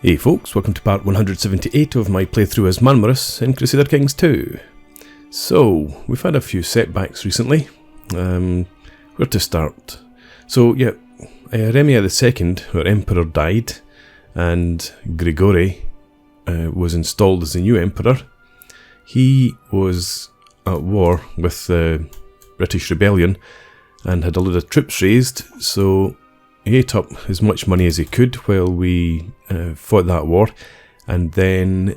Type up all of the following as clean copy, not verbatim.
Hey folks, welcome to part 178 of my playthrough as Marmaros in Crusader Kings II. So, we've had a few setbacks recently. Where to start? So, yeah, Remia II, our emperor, died, and Grigore was installed as the new emperor. He was at war with the British rebellion and had a load of troops raised, so he ate up as much money as he could while we fought that war, and then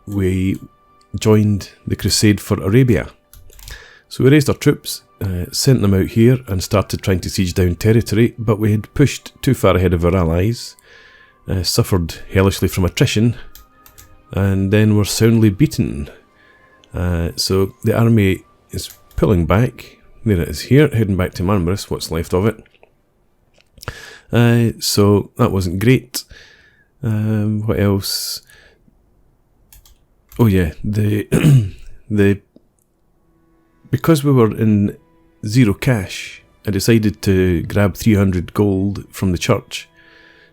we joined the crusade for Arabia. So we raised our troops, sent them out here and started trying to siege down territory, but we had pushed too far ahead of our allies, suffered hellishly from attrition, and then were soundly beaten. So the army is pulling back. There it is here, heading back to Marmaros, what's left of it. So that wasn't great. What else? Oh yeah, because we were in zero cash, I decided to grab 300 gold from the church,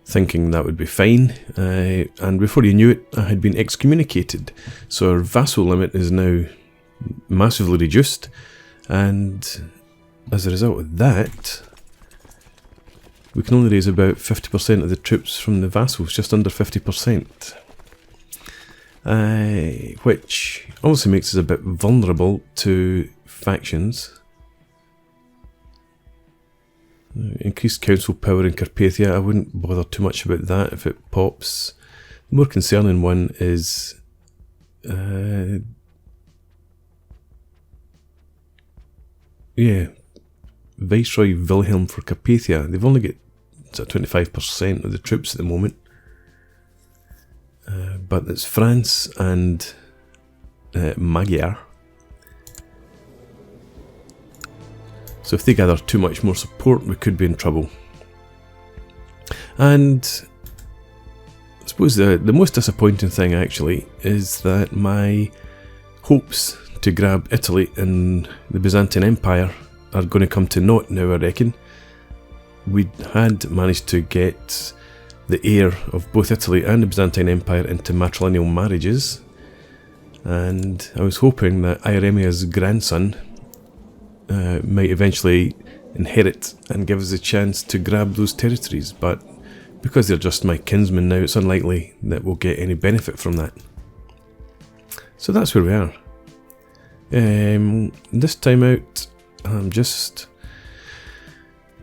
thinking that would be fine. And before you knew it, I had been excommunicated. So our vassal limit is now massively reduced, and as a result of that, we can only raise about 50% of the troops from the vassals, just under 50%. Which obviously makes us a bit vulnerable to factions. Increased council power in Carpathia, I wouldn't bother too much about that if it pops. The more concerning one is Viceroy Wilhelm for Carpathia. They've only got 25% of the troops at the moment. But it's France and Magyar. So if they gather too much more support, we could be in trouble. And I suppose the most disappointing thing actually is that my hopes to grab Italy and the Byzantine Empire are going to come to naught now, I reckon. We had managed to get the heir of both Italy and the Byzantine Empire into matrilineal marriages, and I was hoping that Iremia's grandson might eventually inherit and give us a chance to grab those territories, but because they're just my kinsmen now, it's unlikely that we'll get any benefit from that. So that's where we are. This time out, I'm just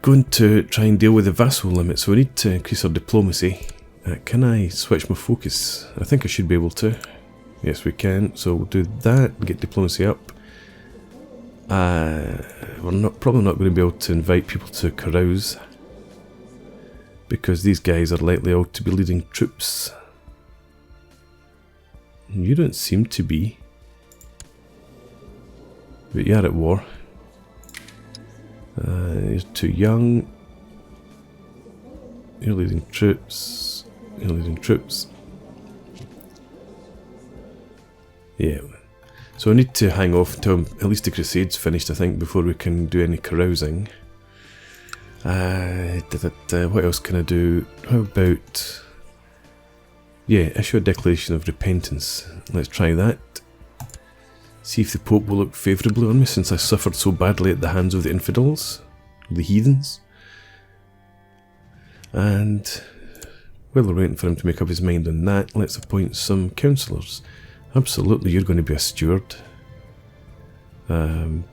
going to try and deal with the vassal limit, so we need to increase our diplomacy. Can I switch my focus? I think I should be able to. Yes, we can. So we'll do that and get diplomacy up. We're probably not going to be able to invite people to carouse, because these guys are likely all to be leading troops. You don't seem to be, but you are at war. You're too young. You're leading troops. You're leading troops. Yeah. So I need to hang off until at least the crusade's finished, I think, before we can do any carousing. What else can I do? How about... yeah, issue a declaration of repentance. Let's try that. See if the Pope will look favourably on me, since I suffered so badly at the hands of the infidels, the heathens. And while we're waiting for him to make up his mind on that, let's appoint some councillors. Absolutely, you're going to be a steward. Yeah,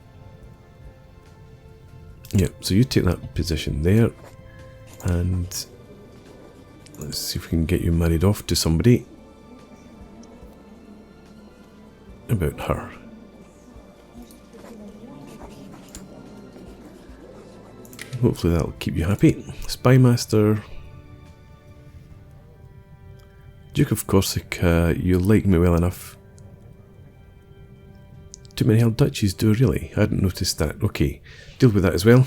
so you take that position there, and let's see if we can get you married off to somebody. About her. Hopefully that'll keep you happy. Spymaster. Duke of Corsica, you like me well enough. Too many held duchies, do I really? I hadn't noticed that. Okay, deal with that as well.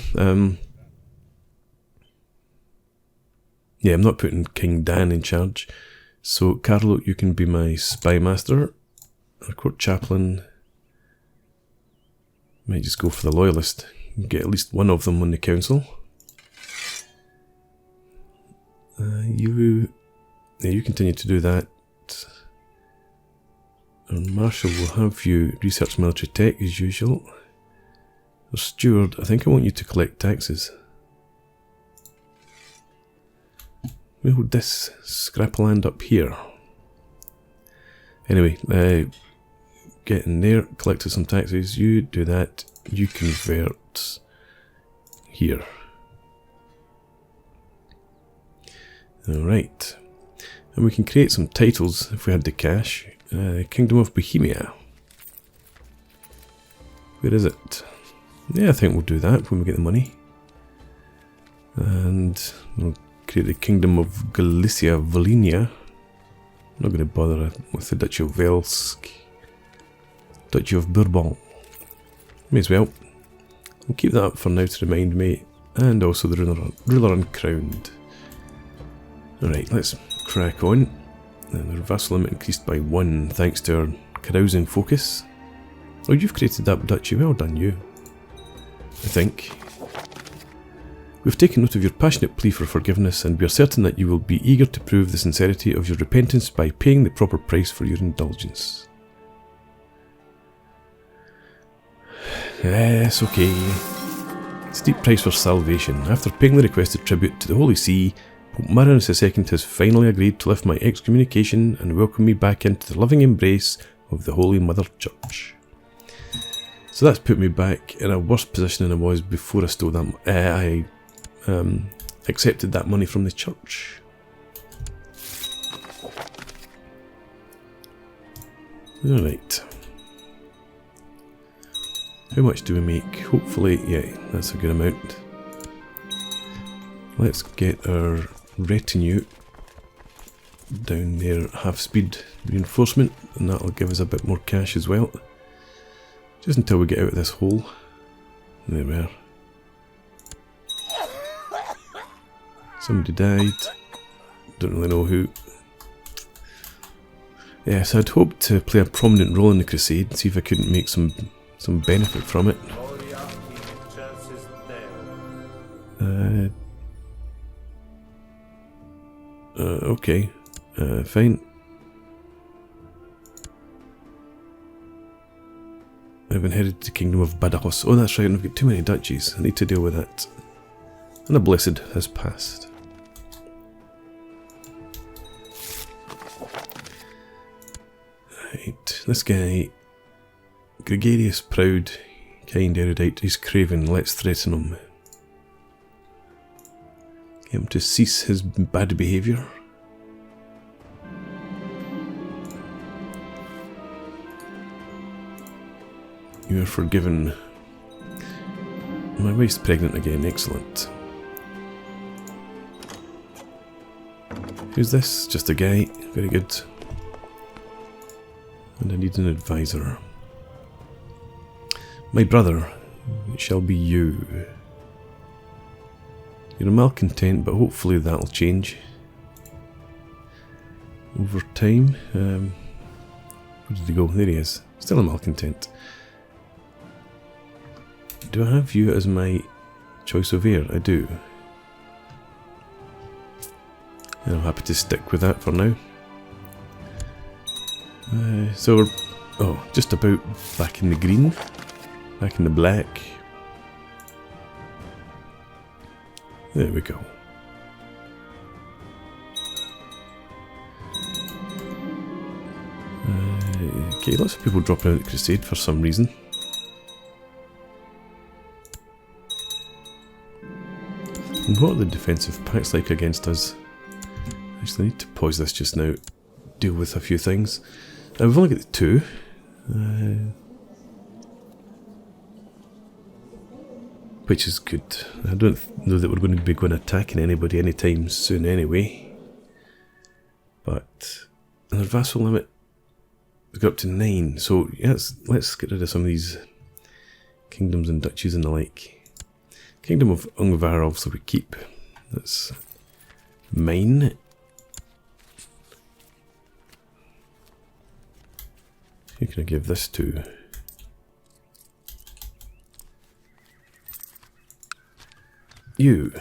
Yeah, I'm not putting King Dan in charge. So, Carlo, you can be my spymaster. Our court chaplain. Might just go for the loyalist. Get at least one of them on the council. You Yeah, you continue to do that. And Marshal will have you research military tech as usual. Or Steward, I think I want you to collect taxes. We hold this scrap of land up here. Anyway, get in there, collect some taxes. You do that. You convert here. Alright. And we can create some titles if we had the cash. Kingdom of Bohemia. Where is it? Yeah, I think we'll do that when we get the money. And we'll create the Kingdom of Galicia, Volhynia. I'm not going to bother with the Duchy of Velsk. Duchy of Bourbon. May as well. We'll keep that up for now to remind me. And also the ruler uncrowned. Alright, let's crack on. And our vassal limit increased by 1 thanks to our carousing focus. Oh, you've created that duchy. Well done, you. I think. We've taken note of your passionate plea for forgiveness, and we are certain that you will be eager to prove the sincerity of your repentance by paying the proper price for your indulgence. Yes, okay. Steep price for salvation. After paying the requested tribute to the Holy See, Pope Marinus II has finally agreed to lift my excommunication and welcome me back into the loving embrace of the Holy Mother Church. So that's put me back in a worse position than I was before I stole that. I accepted that money from the church. Alright. How much do we make? Hopefully, yeah, that's a good amount. Let's get our retinue down there, half speed reinforcement, and that'll give us a bit more cash as well. Just until we get out of this hole. There we are. Somebody died. Don't really know who. Yes, I'd hoped to play a prominent role in the crusade, see if I couldn't make some benefit from it. Okay. Fine. I've inherited the Kingdom of Badajoz. Oh, that's right, I've got too many duchies. I need to deal with that. And a blessed has passed. Right, this guy, gregarious, proud, kind, erudite, he's craven. Let's threaten him. Get him to cease his bad behaviour. You are forgiven. My wife's pregnant again, excellent. Who's this? Just a guy. Very good. And I need an advisor. My brother, it shall be you. You're a malcontent, but hopefully that'll change over time. Where did he go? There he is. Still a malcontent. Do I have you as my choice of heir? I do. And I'm happy to stick with that for now. So we're just about back in the green, back in the black. There we go. Okay, lots of people dropping out of the crusade for some reason. And what are the defensive pacts like against us? Actually, I need to pause this just now, deal with a few things. We've only got the 2. Which is good. I don't know that we're going to be attacking anybody anytime soon anyway. But our vassal limit has got up to 9. So yes, let's get rid of some of these kingdoms and duchies and the like. Kingdom of Ungvarov, so we keep. That's mine. Who can I give this to? You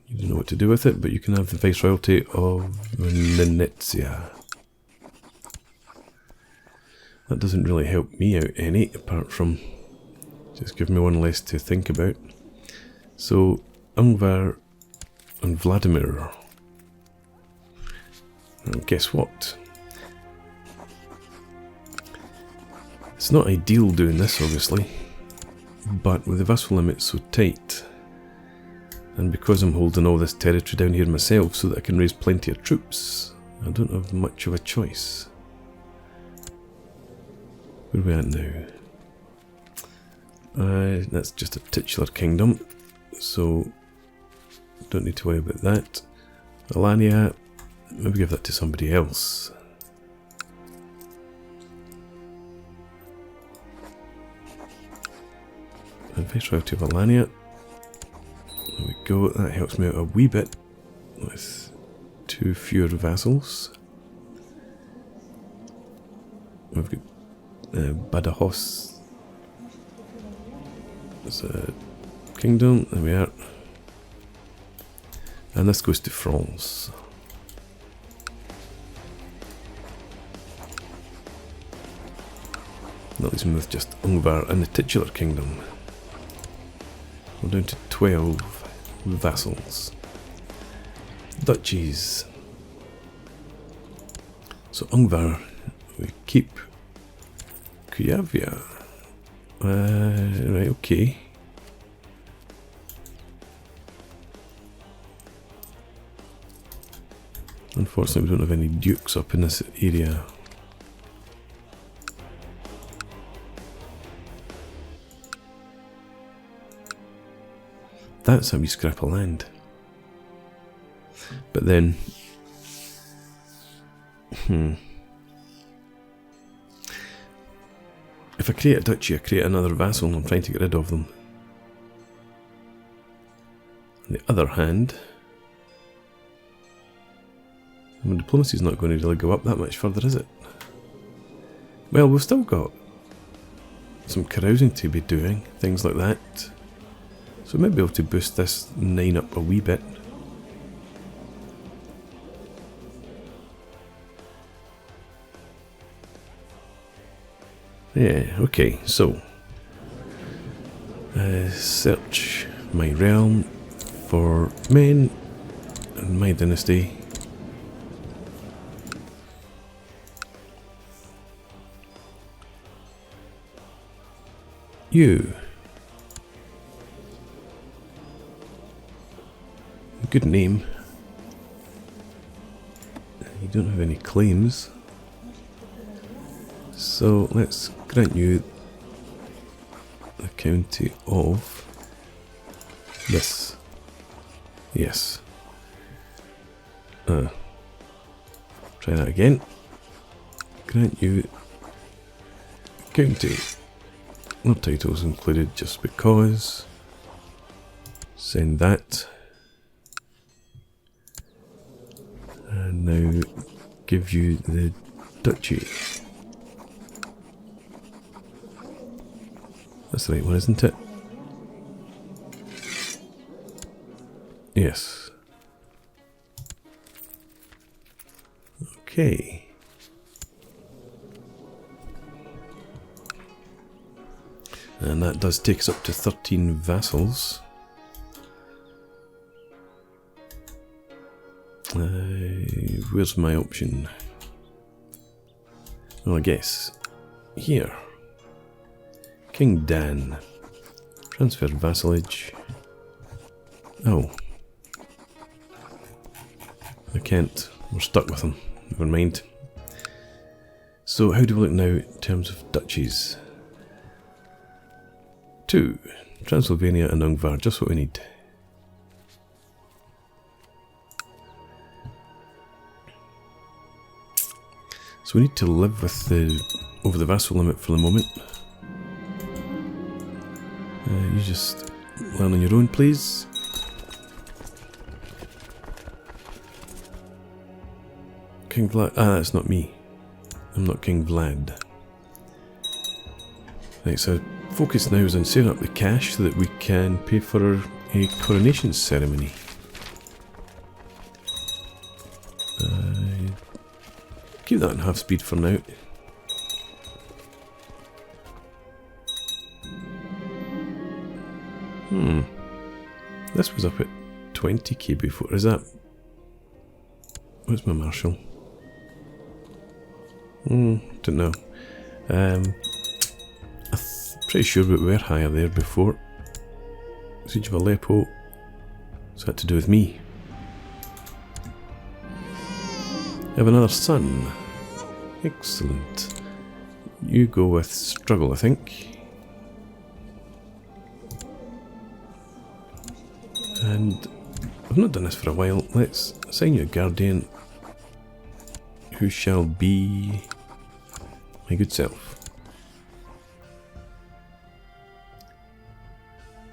You don't know what to do with it, but you can have the Viceroyalty of Venezia. That doesn't really help me out any, apart from just give me one less to think about. So, Ungvar and Vladimir. And guess what? It's not ideal doing this, obviously, but with the vassal limit so tight, and because I'm holding all this territory down here myself so that I can raise plenty of troops, I don't have much of a choice. Where are we at now? That's just a titular kingdom, so don't need to worry about that. Alania, maybe give that to somebody else. Viceroyalty of Alania. There we go, that helps me out a wee bit with 2 fewer vassals. We've got Badajoz as a kingdom, there we are. And this goes to France. That leaves me with just Ungvar and the titular kingdom. We're down to 12 vassals. Duchies. So Ungvar, we keep Kuyavia. Right, okay. Unfortunately, we don't have any dukes up in this area. That's a wee scrap of land. But then, if I create a duchy, I create another vassal and I'm trying to get rid of them. On the other hand, my diplomacy is not going to really go up that much further, is it? Well, we've still got some carousing to be doing, things like that. So we might be able to boost this 9 up a wee bit. Yeah, okay, so search my realm for men and my dynasty. You. Good name. You don't have any claims. So let's grant you the county of this. Yes. Try that again. Grant you county. No titles included just because. Send that. And now give you the duchy. That's the right one, isn't it? Yes. Okay. And that does take us up to 13 vassals. Where's my option? Well, I guess here. King Dan. Transfer vassalage. Oh. I can't. We're stuck with him. Never mind. So how do we look now in terms of duchies? 2. Transylvania and Ungvar, just what we need. So we need to live with the over the vassal limit for the moment. You just learn on your own, please. King Vlad. Ah, that's not me. I'm not King Vlad. Right, so focus now is on saving up the cash so that we can pay for a coronation ceremony. keep that in half speed for now. This was up at 20k before. Is that... Where's my marshal? Don't know. I'm pretty sure we were higher there before. Siege of Aleppo. What's that to do with me? I have another son. Excellent. You go with struggle, I think. And I've not done this for a while. Let's assign you a guardian who shall be my good self.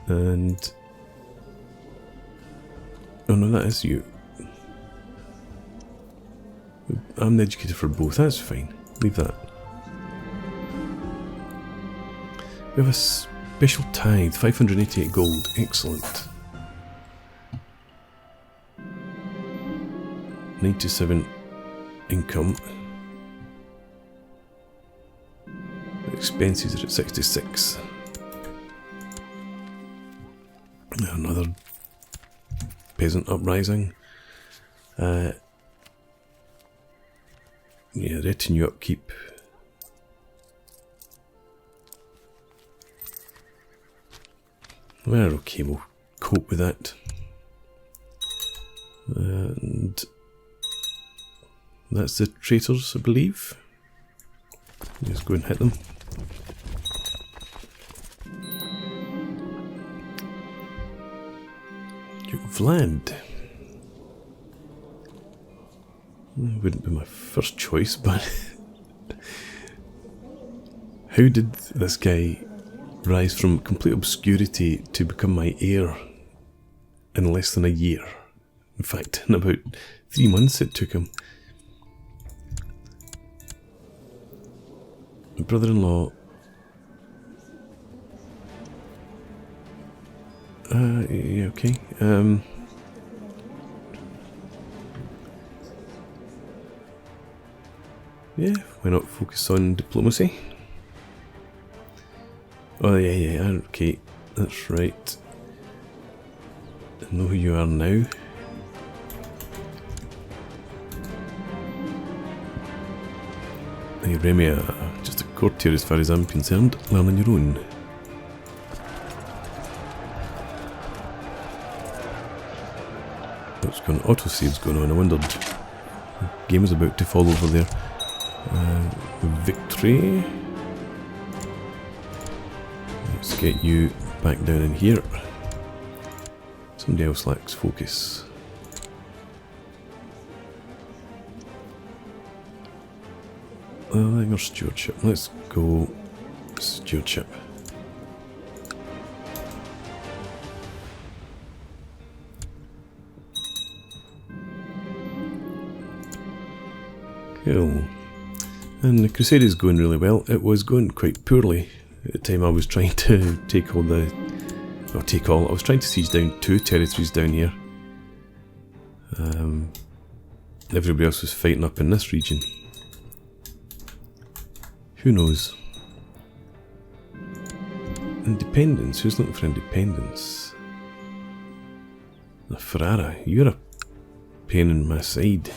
And oh no, that is you. I'm the educator for both, that's fine. Leave that. We have a special tithe, 588 gold. Excellent. 97 income. Expenses are at 66. Another peasant uprising. Yeah, retinue upkeep. Well, okay, we'll cope with that. And that's the traitors, I believe. Just go and hit them. Vlad. Wouldn't be my first choice, but how did this guy rise from complete obscurity to become my heir in less than a year? In fact, in about 3 months it took him. My brother-in-law. Yeah, okay. Yeah, why not focus on diplomacy? Oh, yeah, okay, that's right. I know who you are now. Hey, Remia, just a courtier as far as I'm concerned. Learn on your own. What's going on? Autosave's going on. I wondered. The game is about to fall over there. Victory. Let's get you back down in here. Somebody else lacks focus. Or stewardship. Let's go stewardship. Cool. And the crusade is going really well. It was going quite poorly at the time I was trying to take all the... Not take all, I was trying to siege down 2 territories down here. Everybody else was fighting up in this region. Who knows? Independence, who's looking for independence? The Ferrara, you're a pain in my side.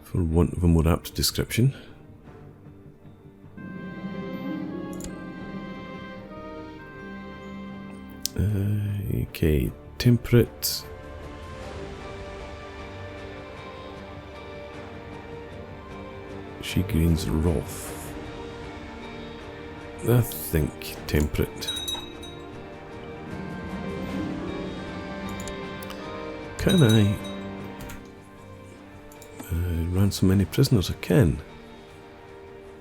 For want of a more apt description. Okay, temperate. She gains wrath. I think temperate. Can I ransom any prisoners I can?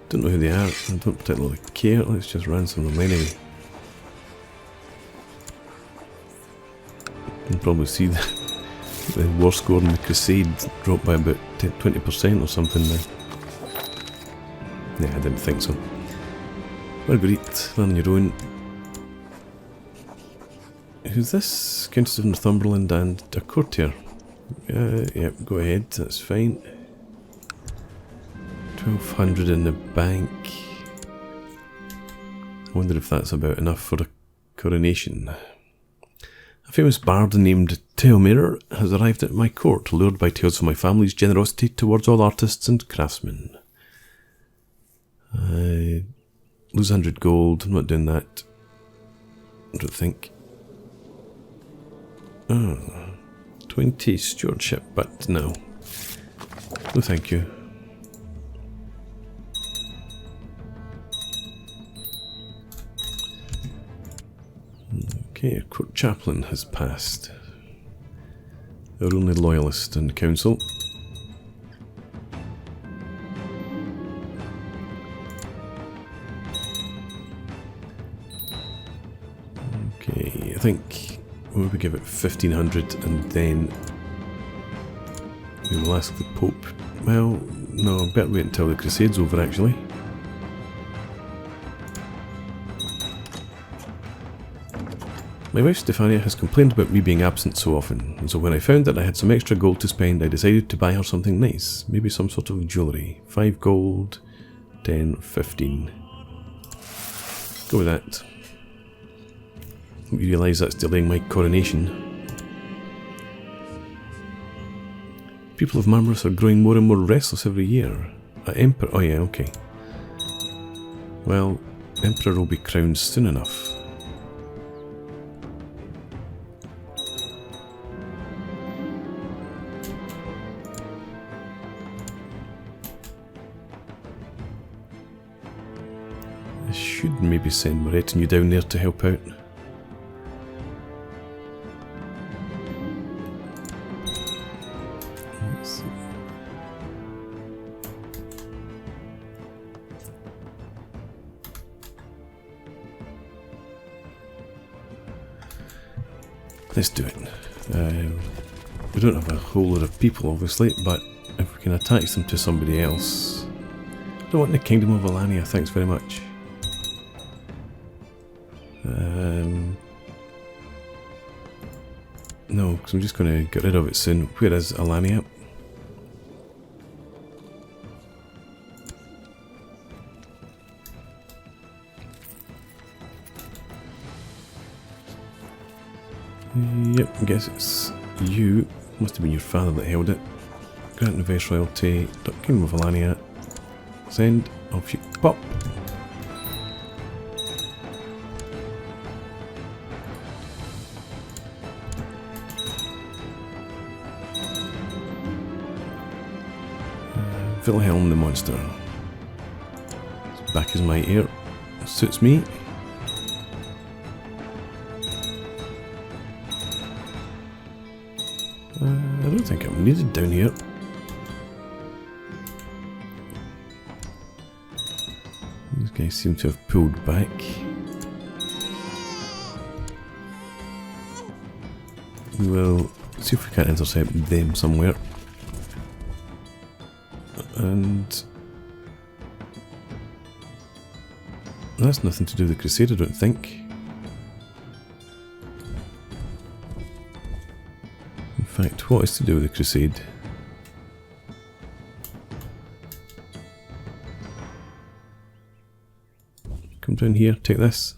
Don't know who they are, I don't particularly care, let's just ransom them anyway. You can probably see the war score in the crusade dropped by about 20% or something now. Yeah, I didn't think so. Marguerite, learn your own. Who's this? Countess of Northumberland and a courtier. Yep, go ahead, that's fine. 1200 in the bank. I wonder if that's about enough for a coronation. A famous bard named Teomir has arrived at my court, lured by tales of my family's generosity towards all artists and craftsmen. Lose 100 gold, I'm not doing that. I don't think. 20 stewardship, but no. No thank you. Okay, our court chaplain has passed. Our only loyalist in the council. Okay, I think we'll maybe give it 1500 and then we will ask the Pope. Well, no, I better wait until the Crusade's over actually. My wife Stefania has complained about me being absent so often, and so when I found that I had some extra gold to spend, I decided to buy her something nice, maybe some sort of jewellery. 5 gold, 10, 15. Go with that. Hope you realise that's delaying my coronation. People of Marmaros are growing more and more restless every year. Emperor, oh yeah, okay. Well, Emperor will be crowned soon enough. I should maybe send my retinue down there to help out. Let's see. Let's do it. We don't have a whole lot of people obviously, but if we can attach them to somebody else. I don't want the Kingdom of Alania, thanks very much. No, because I'm just going to get rid of it soon. Where is Alania? Yep, I guess it's you. Must have been your father that held it. Grant the Vice Royalty, Kingdom of Alania. Send, off you pop. Wilhelm the monster. It's back as my heir. Suits me. I don't think I'm needed down here. These guys seem to have pulled back. We will see if we can intercept them somewhere. And that's nothing to do with the Crusade, I don't think. In fact, what is to do with the Crusade? Come down here, take this.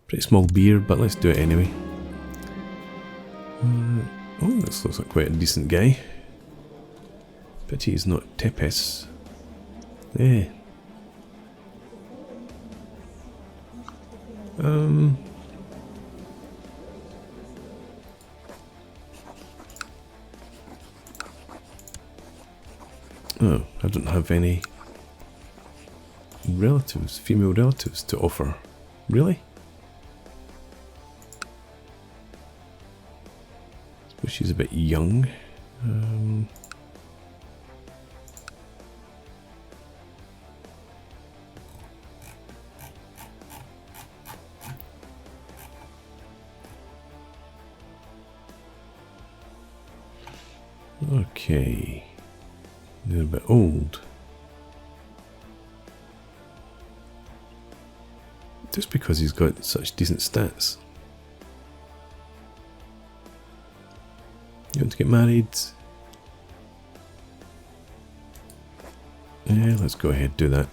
Pretty small beer, but let's do it anyway. Oh, this looks like quite a decent guy. Pity he's not Tepes. Yeah. Oh, I don't have any relatives, female relatives to offer. Really? I suppose she's a bit young. Okay, they're a bit old. Just because he's got such decent stats. You want to get married? Yeah, let's go ahead, do that.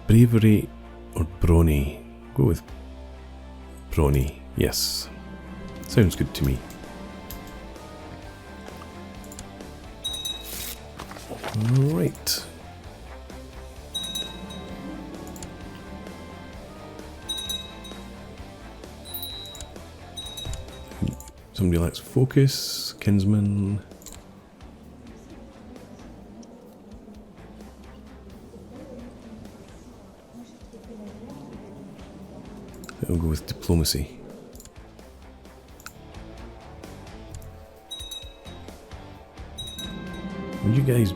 Bravery or Brawny? Go with Brawny, yes. Sounds good to me. Alright. Somebody likes focus, kinsman. I'll go with diplomacy. Will you guys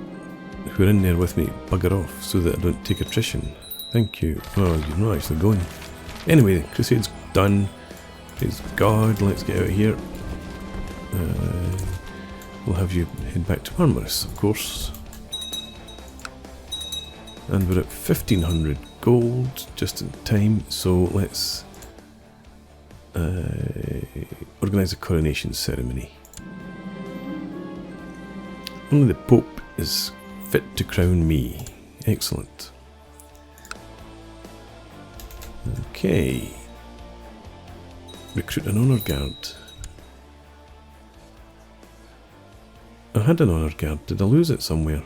who are in there with me bugger off so that I don't take attrition? Thank you. Oh, you're not actually going. Anyway, Crusade's done. Praise God, let's get out of here. We'll have you head back to Marmaros, of course. And we're at 1500 gold, just in time, so let's organise a coronation ceremony. Only the Pope is fit to crown me. Excellent. Okay. Recruit an honour guard. I had an honour guard. Did I lose it somewhere?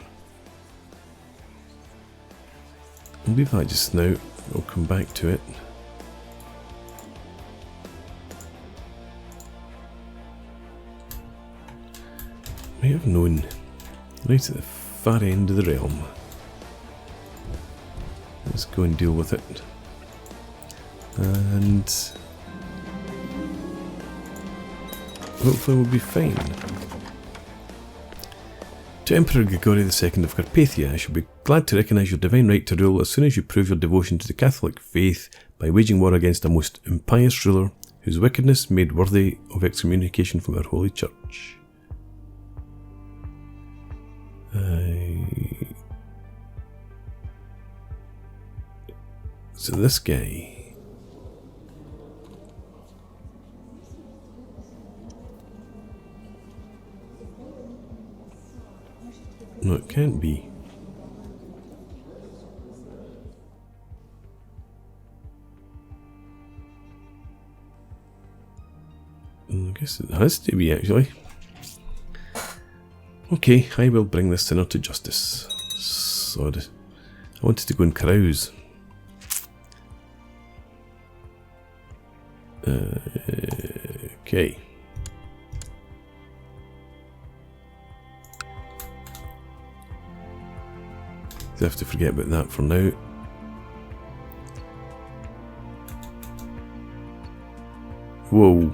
I'll leave that just now. I'll come back to it. May have known. Right at the far end of the realm. Let's go and deal with it. And hopefully we'll be fine. To Emperor Grigore II of Carpathia, I shall be glad to recognise your divine right to rule as soon as you prove your devotion to the Catholic faith by waging war against a most impious ruler whose wickedness made worthy of excommunication from our holy church. So this guy... No, it can't be. I guess it has to be, actually. Okay, I will bring this sinner to justice. Sod. I wanted to go and carouse. Okay. I have to forget about that for now. Whoa.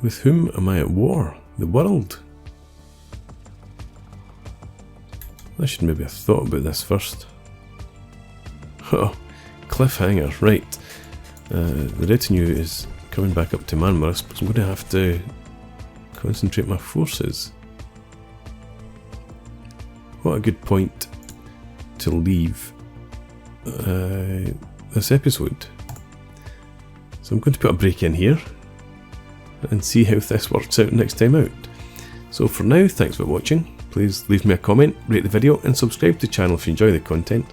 With whom am I at war? The world? I should maybe have thought about this first. Oh, cliffhanger, right. The retinue is coming back up to Marmaros, but I'm going to have to concentrate my forces. What a good point to leave this episode. So I'm going to put a break in here and see how this works out next time out. So for now, thanks for watching. Please leave me a comment, rate the video and subscribe to the channel if you enjoy the content.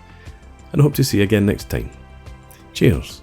And I hope to see you again next time. Cheers.